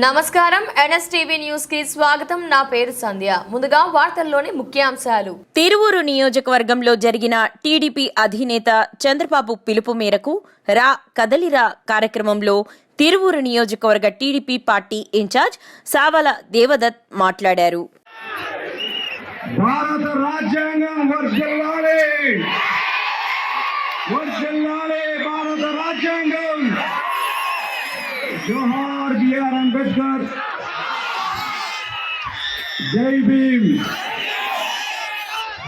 నమస్కారం NSTV news కి స్వాగతం. నా పేరు సంధ్య. ముందుగా వార్తల్లోని ముఖ్యాంశాలు. తిరువూరు నియోజకవర్గంలో జరిగిన టీడీపీ అధినేత చంద్రబాబు పిలుపు మేరకు రా కదలిరా కార్యక్రమంలో తిరువూరు నియోజకవర్గ టీడీపీ పార్టీ ఇన్ఛార్జ్ సావల దేవదత్ మాట్లాడారు. భారత రాజ్యాంగం వర్ధిల్లాలి, వర్ధిల్లాలి భారత రాజ్యాంగం. జోహార్ బిఆర్ అంబేద్కర్, జై భీమ్.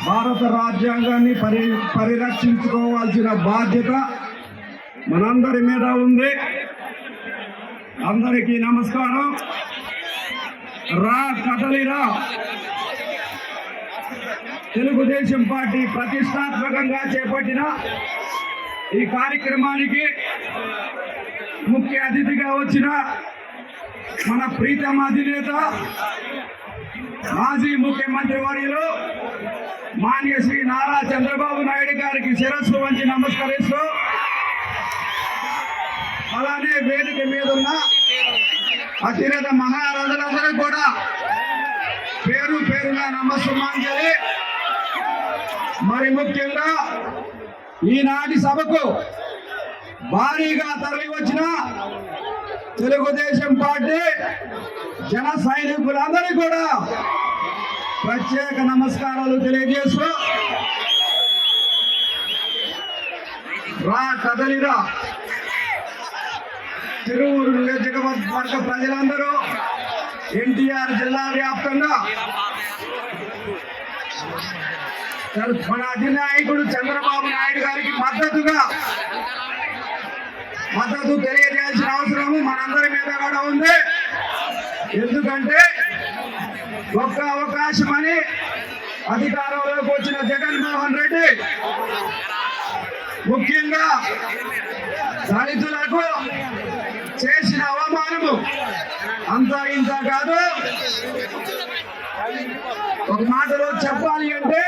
భారత రాజ్యాంగాన్ని పరిరక్షించుకోవాల్సిన బాధ్యత మనందరి మీద ఉంది. అందరికీ నమస్కారం. రా కదలిరా తెలుగుదేశం పార్టీ ప్రతిష్టాత్మకంగా చేపట్టిన ఈ కార్యక్రమానికి ముఖ్య అతిథిగా వచ్చిన మన ప్రీతమ అధినేత మాజీ ముఖ్యమంత్రి వర్యులు మాన్య శ్రీ నారా చంద్రబాబు నాయుడు గారికి శిరస్సు వంచి నమస్కరిస్తూ, అలానే వేదిక మీద ఉన్న అతిరథ మహారాజులందరూ కూడా పేరు పేరుగా నమస్సుమాంజలి. మరి ముఖ్యంగా ఈనాటి సభకు భారీగా తరలి వచ్చిన తెలుగుదేశం పార్టీ జన సైనికులందరికీ కూడా ప్రత్యేక నమస్కారాలు తెలియజేస్తూ, రా కదలిరా తిరువూరు నియోజకవర్గ ప్రజలందరూ ఎన్టీఆర్ జిల్లా వ్యాప్తంగా మన అధినాయకుడు చంద్రబాబు నాయుడు గారికి మద్దతు తెలియజేయాల్సిన అవసరం మనందరి మీద కూడా ఉంది. ఎందుకంటే ఒక్క అవకాశం అని అధికారంలోకి వచ్చిన జగన్మోహన్ రెడ్డి ముఖ్యంగా దళితులకు చేసిన అవమానము అంతా ఇంత కాదు. ఒక మాటలో చెప్పాలి అంటే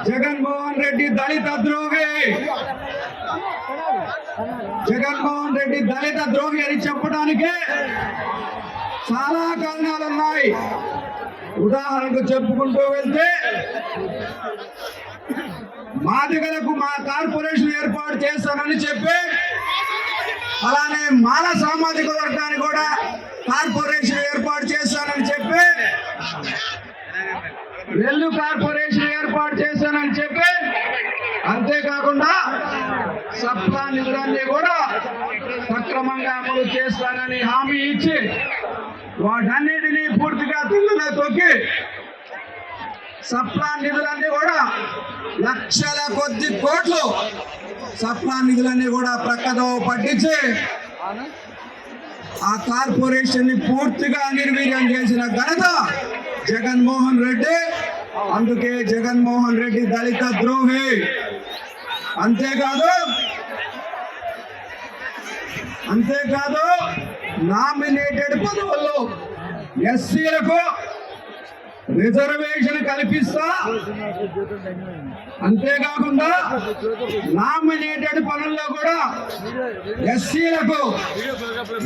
జగన్మోహన్ రెడ్డి దళిత ద్రోహి. జగన్మోహన్ రెడ్డి దళిత ద్రోహి అని చెప్పడానికి చాలా కారణాలు ఉన్నాయి. ఉదాహరణకు చెప్పుకుంటూ వెళ్తే, మాదిగలకు మా కార్పొరేషన్ ఏర్పాటు చేస్తానని చెప్పి, అలానే మాల సామాజిక వర్గాన్ని కూడా కార్పొరేషన్ ఏర్పాటు చేస్తానని చెప్పి, రెల్లు కార్పొరేషన్ ఏర్పాటు చేశానని చెప్పి, అంతేకాకుండా సప్లా నిధులన్నీ కూడా సక్రమంగా అమలు చేస్తానని హామీ ఇచ్చి వాటన్నిటినీ పూర్తిగా తుంగలో తొక్కి సప్లా నిధులన్నీ కూడా లక్షల కొద్ది కోట్లు సప్లా నిధులన్నీ కూడా ప్రక్కదో పట్టించి ఆ కార్పొరేషన్ ని పూర్తిగా నిర్వీర్యం చేసిన ఘనత జగన్మోహన్ రెడ్డి. అందుకే జగన్మోహన్ రెడ్డి దళిత ద్రోహి. అంతేకాదు నామినేటెడ్ పదవుల్లో ఎస్సీలకు రిజర్వేషన్ కల్పిస్తా, అంతేకాకుండా నామినేటెడ్ పనుల్లో కూడా ఎస్సీలకు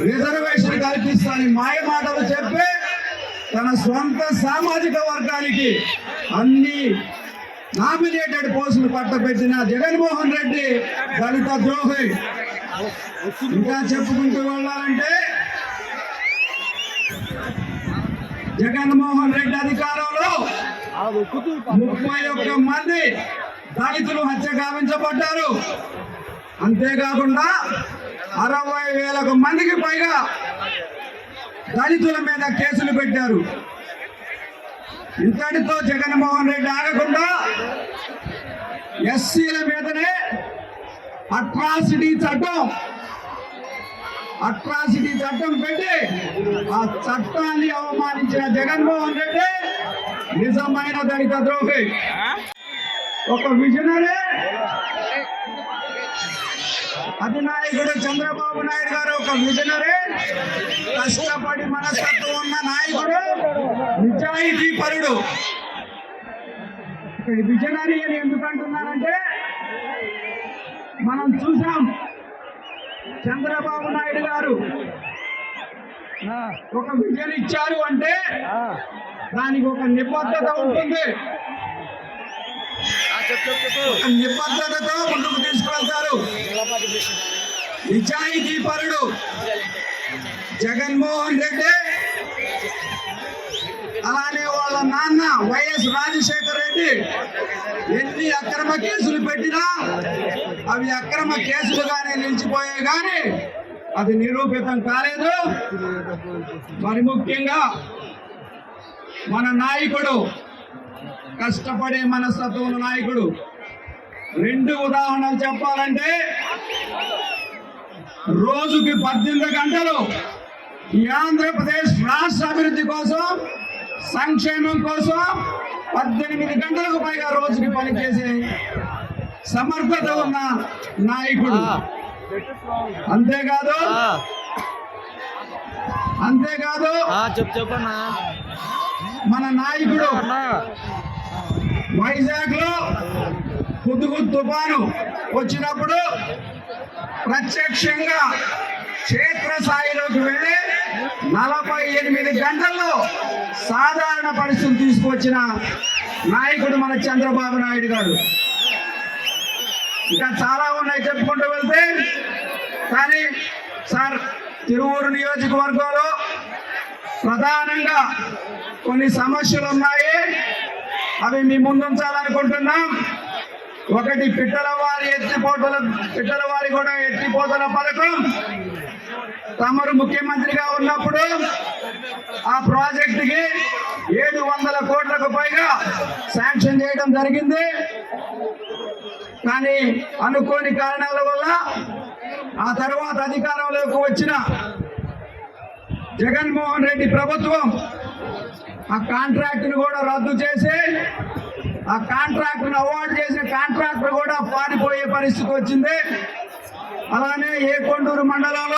రిజర్వేషన్ కల్పిస్తా అని మాయ మాటలు చెప్పి తన స్వంత సామాజిక వర్గానికి అన్ని నామినేటెడ్ పోస్టులు పట్టబెట్టిన జగన్మోహన్ రెడ్డి దళిత ద్రోహి. ఇంకా చెప్పుకుంటూ వెళ్ళాలంటే, జగన్మోహన్ రెడ్డి అధికారంలో 31 మంది దళితులు హత్య గావించబడ్డారు. అంతేకాకుండా 60,000 మందికి పైగా దళితుల మీద కేసులు పెట్టారు. ఇంతటితో జగన్మోహన్ రెడ్డి ఆగకుండా ఎస్సీల మీదనే అట్రాసిటీ చట్టం పెట్టి ఆ చట్టాన్ని అవమానించిన జగన్మోహన్ రెడ్డి నిజమైన దళిత ద్రోహి. ఒక విజనరీ అధినాయకుడు చంద్రబాబు నాయుడు గారు ఒక విజనరీ, కష్టపడి మనస్తత్వం ఉన్న నాయకుడు, నిజాయితీ పరుడు. విజనరీ అని ఎందుకు అంటున్నానంటే, మనం చూసాం చంద్రబాబు నాయుడు గారు ఒక విజన్ ఇచ్చారు అంటే దానికి ఒక నిబద్ధత ఉంటుంది, ఒక నిబద్ధతతో ముందుకు తీసుకువెళ్తారు. నిజాయితీ పరుడు జగన్మోహన్ రెడ్డి, అలానే వాళ్ళ నాన్న వైఎస్ రాజశేఖర రెడ్డి ఎన్ని అక్రమ కేసులు పెట్టినా అవి అక్రమ కేసులుగానే నిలిచిపోయాయి, కానీ అది నిరూపితం కాలేదు. మరి ముఖ్యంగా మన నాయకుడు, కష్టపడే మనస్తత్వం నాయకుడు. 2 ఉదాహరణలు చెప్పాలంటే, రోజుకి 18 గంటలు ఈ ఆంధ్రప్రదేశ్ రాష్ట్ర అభివృద్ధి కోసం, సంక్షేమం కోసం 18 గంటలకు పైగా రోజుకి పనిచేసే సమర్థత ఉన్న నాయకుడు. అంతేకాదు చెప్పన్నా మన నాయకుడు వైజాగ్ లో హుద్హుద్ తుఫాను వచ్చినప్పుడు ప్రత్యక్షంగా క్షేత్రస్థాయిలోకి వెళ్ళి 48 గంటల్లో సాధారణ పరిస్థితులు తీసుకొచ్చిన నాయకుడు మన చంద్రబాబు నాయుడు గారు. ఇంకా చాలా ఉన్నాయి చెప్పుకుంటూ వెళ్తే, కానీ సార్ తిరువూరు నియోజకవర్గంలో ప్రధానంగా కొన్ని సమస్యలు ఉన్నాయి, అవి మీ ముందుంచాలనుకుంటున్నాం. ఒకటి పిట్టలవారి కూడా ఎత్తిపోతల పథకం. తమరు ముఖ్యమంత్రిగా ఉన్నప్పుడు ఆ ప్రాజెక్టుకి 700 కోట్లకు పైగా శాంక్షన్ చేయడం జరిగింది. కానీ అనుకోని కారణాల వల్ల ఆ తర్వాత అధికారంలోకి వచ్చిన జగన్మోహన్ రెడ్డి ప్రభుత్వం ఆ కాంట్రాక్ట్ను కూడా రద్దు చేసి, ఆ కాంట్రాక్ట్ను అవార్డు చేసిన కాంట్రాక్టర్ కూడా పారిపోయే పరిస్థితి వచ్చింది. అలానే ఏకొండూరు మండలంలో